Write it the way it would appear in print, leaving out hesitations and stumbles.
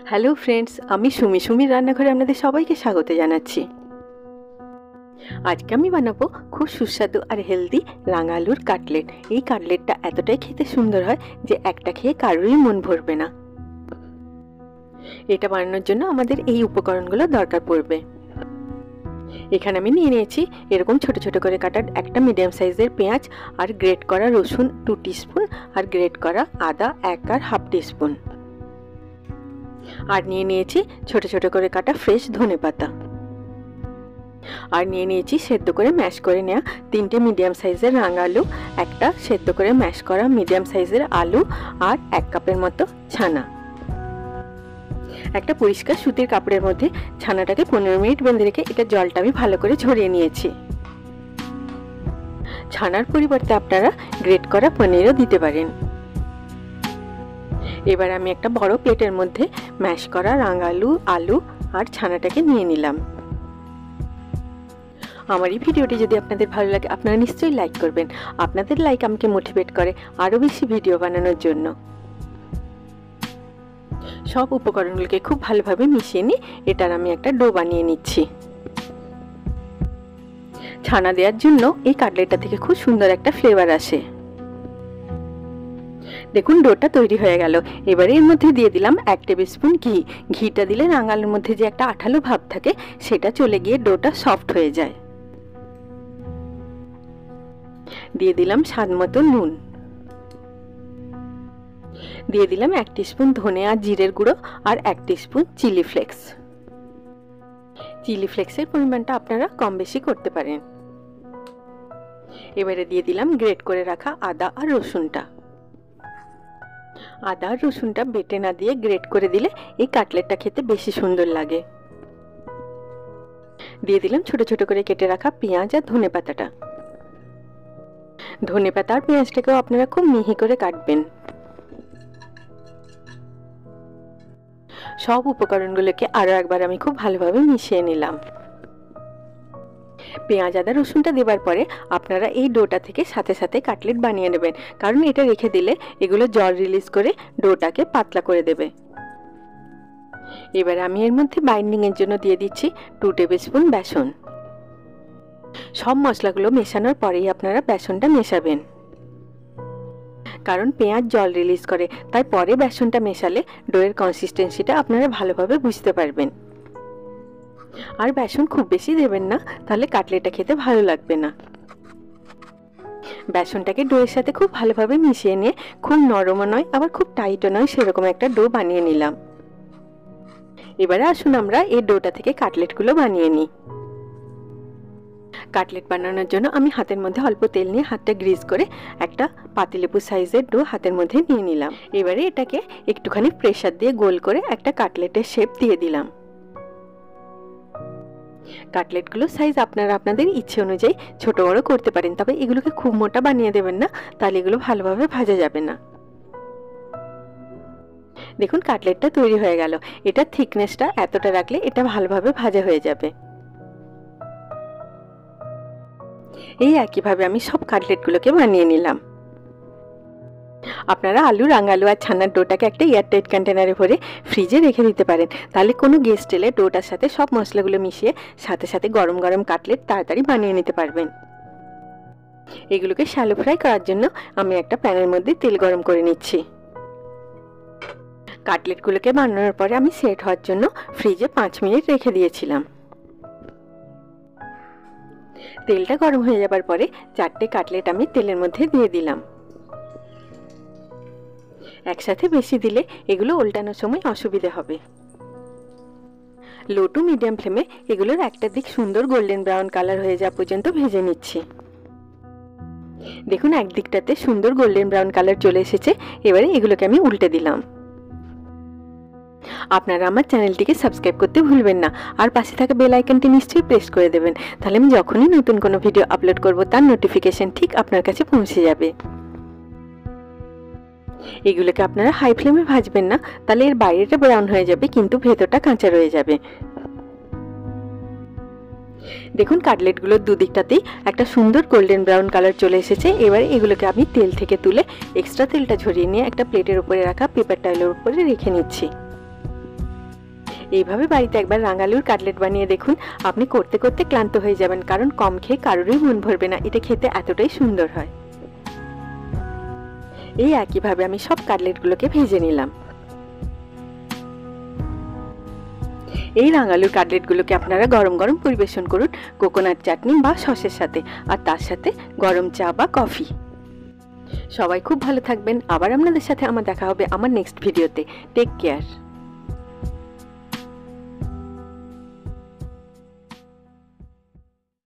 Hello friends, আমি সুমির রান্নাঘরে আপনাদের সবাইকে স্বাগত জানাচ্ছি। আজকে আমি বানাবো খুব সুস্বাদু আর হেলদি রাঙা আলুর কাটলেট। এই কাটলেটটা এতটাই খেতে সুন্দর হয় যে একটা খেয়ে কারোরই মন ভরবে না। এটা বানানোর জন্য আমাদের এই উপকরণগুলো দরকার পড়বে। এখানে আমি নিয়ে নিয়েছি এরকম ছোট ছোট করে কাটা একটা মিডিয়াম সাইজের পেঁয়াজ, আর গ্রেট করা রসুন 2 টিস্পুন, আর গ্রেট করা আদা 1 আর হাফ টিস্পুন, আর নিয়ে নিয়েছি ছোট ছোট করে কাটা ফ্রেশ ধনেপাতা, আর নিয়ে নিয়েছি সেদ্ধ করে ম্যাশ করে নেওয়া 3টে মিডিয়াম সাইজের রাঙা আলু, একটা সেদ্ধ করে ম্যাশ করা মিডিয়াম সাইজের আলু, আর 1 কাপের মতো ছানা। একটা পরিষ্কার সুতির কাপড়ের মধ্যে ছানাটাকে 15 মিনিট বেঁধে রেখে এটা জলটা আমি ভালো করে ঝরিয়ে নিয়েছি। ছানার পরিবর্তে আপনারা গ্রেট করা পনিরও দিতে পারেন। এবার আমি একটা বড় প্লেটের মধ্যে ম্যাশ করা রাঙা আলু আর ছানাটাকে নিয়ে নিলাম। আমার এই ভিডিওটি যদি আপনাদের ভালো লাগে আপনারা নিশ্চয়ই লাইক করবেন। আপনাদের লাইক আমাকে মোটিভেট করে আরও বেশি ভিডিও বানানোর জন্য। সব উপকরণগুলোকে খুব ভালোভাবে মিশিয়ে নিয়ে এটার আমি একটা ডো বানিয়ে নিচ্ছি। ছানা দেওয়ার জন্য এই কাটলেটটা থেকে খুব সুন্দর একটা ফ্লেভার আসে। দেখুন ডোটা তৈরি হয়ে গেল। এবারে এর মধ্যে দিয়ে দিলাম 1 টেবিল স্পুন ঘি। ঘিটা দিলে রাঙালুর মধ্যে যে একটা আঠালো ভাব থাকে সেটা চলে গিয়ে ডোটা সফট হয়ে যায়। দিয়ে দিলাম স্বাদ মতো নুন, দিয়ে দিলাম 1 টিস্পুন ধনে আর জিরের গুঁড়ো, আর 1 টিস্পুন চিলি ফ্লেক্স। চিলি ফ্লেক্সের পরিমাণটা আপনারা কম বেশি করতে পারেন। এবারে দিয়ে দিলাম গ্রেট করে রাখা আদা আর রসুনটা। আদা আর রসুনটা বেটে না দিয়ে গ্রেট করে দিলে এই কাটলেটটা খেতে বেশি সুন্দর লাগে। দিয়ে দিলাম ছোট ছোট করে কেটে রাখা পেঁয়াজ আর ধনেপাতাটা। ধনেপাতা আর পেঁয়াজটাকেও আপনারা খুব মিহি করে কাটবেন। সব উপকরণগুলোকে আরও একবার আমি খুব ভালোভাবে মিশিয়ে নিলাম। পেঁয়াজ আদা রসুনটা দেওয়ার পরে আপনারা এই ডোটা থেকে সাথে সাথে কাটলেট বানিয়ে নেবেন, কারণ এটা রেখে দিলে এগুলো জল রিলিজ করে ডোটাকে পাতলা করে দেবে। এবার আমি এর মধ্যে বাইন্ডিংয়ের জন্য দিয়ে দিচ্ছি 2 টেবিল স্পুন বেসন। সব মশলাগুলো মেশানোর পরেই আপনারা বেসনটা মেশাবেন, কারণ পেঁয়াজ জল রিলিজ করে, তাই পরে বেসনটা মেশালে ডোয়ের কনসিস্টেন্সিটা আপনারা ভালোভাবে বুঝতে পারবেন। আর বেসন খুব বেশি দেবেন না, তাহলে কাটলেটটা খেতে ভালো লাগবে না। বেসনটাকে ডোয়ের সাথে খুব ভালোভাবে মিশিয়ে নিয়ে খুব নরমও নয় আবার খুব টাইটও নয় সেরকম একটা ডো বানিয়ে নিলাম। এবারে আসুন আমরা এই ডোটা থেকে কাটলেটগুলো বানিয়ে নিই। কাটলেট বানানোর জন্য আমি হাতের মধ্যে অল্প তেল নিয়ে হাতটা গ্রিজ করে একটা পাতিলেবু সাইজের ডো হাতের মধ্যে নিয়ে নিলাম। এবারে এটাকে একটুখানি প্রেসার দিয়ে গোল করে একটা কাটলেটের শেপ দিয়ে দিলাম। কাটলেটগুলো সাইজ আপনারা আপনাদের ইচ্ছে অনুযায়ী ছোট বড় করতে পারেন, তবে এগুলোকে খুব মোটা বানিয়ে দেবেন না, তাহলে এগুলো ভালোভাবে ভাজা যাবে না। দেখুন কাটলেটটা তৈরি হয়ে গেল। এটার থিকনেসটা এতটা রাখলে এটা ভালোভাবে ভাজা হয়ে যাবে। এই একইভাবে আমি সব কাটলেটগুলোকে বানিয়ে নিলাম। আপনারা রাঙা আলু আর ছানার ডোটাকে একটা এয়ারটাইট কন্টেনারে ভরে ফ্রিজে রেখে দিতে পারেন, তাহলে কোনো গেস্ট এলে ডোটার সাথে সব মশলাগুলো মিশিয়ে সাথে সাথে গরম গরম কাটলেট তাড়াতাড়ি বানিয়ে নিতে পারবেন। এগুলোকে শ্যালো ফ্রাই করার জন্য আমি একটা প্যানের মধ্যে তেল গরম করে নিচ্ছি। কাটলেটগুলোকে বানানোর পরে আমি সেট হওয়ার জন্য ফ্রিজে 5 মিনিট রেখে দিয়েছিলাম। তেলটা গরম হয়ে যাবার পরে 4টে কাটলেট আমি তেলের মধ্যে দিয়ে দিলাম। একসাথে বেশি দিলে এগুলো উল্টানোর সময় অসুবিধা হবে। লো টু মিডিয়াম ফ্লেমে এগুলোর একটা দিক সুন্দর গোল্ডেন ব্রাউন কালার হয়ে যাওয়া পর্যন্ত ভেজে নিচ্ছি। দেখুন একদিকটাতে সুন্দর গোল্ডেন ব্রাউন কালার চলে এসেছে। এবারে এগুলোকে আমি উল্টে দিলাম। আপনারা আমার চ্যানেলটিকে সাবস্ক্রাইব করতে ভুলবেন না, আর পাশে থাকা বেল আইকনটি নিশ্চয়ই প্রেস করে দেবেন, তাহলে আমি যখনই নতুন কোনো ভিডিও আপলোড করব তার নোটিফিকেশন ঠিক আপনার কাছে পৌঁছে যাবে। এগুলোকে আপনারা হাই ফ্লেমে ভাজবেন না, তাহলে এর বাইরেটা ব্রাউন হয়ে যাবে কিন্তু ভেতরটা কাঁচা রয়ে যাবে। দেখুন কাটলেটগুলোর দুদিকটাতেই একটা সুন্দর গোল্ডেন ব্রাউন কালার চলে এসেছে। এবারে এগুলোকে আমি তেল থেকে তুলে এক্সট্রা তেলটা ঝরিয়ে নিয়ে একটা প্লেটের উপরে রাখা পেপার টাওয়েলের উপরে রেখে নিচ্ছি। এইভাবে বাড়িতে একবার রাঙালুর কাটলেট বানিয়ে দেখুন। আপনি করতে করতে ক্লান্ত হয়ে যাবেন, কারণ কম খেয়ে কারোরই মন ভরবে না। এটা খেতে এতটাই সুন্দর হয়। এই একইভাবে আমি সব কাটলেটগুলোকে ভেজে নিলাম। এই রাঙালুর কাটলেটগুলোকে আপনারা গরম গরম পরিবেশন করুন কোকোনাট চাটনি বা সসের সাথে, আর তার সাথে গরম চা বা কফি। সবাই খুব ভালো থাকবেন। আবার আপনাদের সাথে আমার দেখা হবে আমার নেক্সট ভিডিওতে। Take care.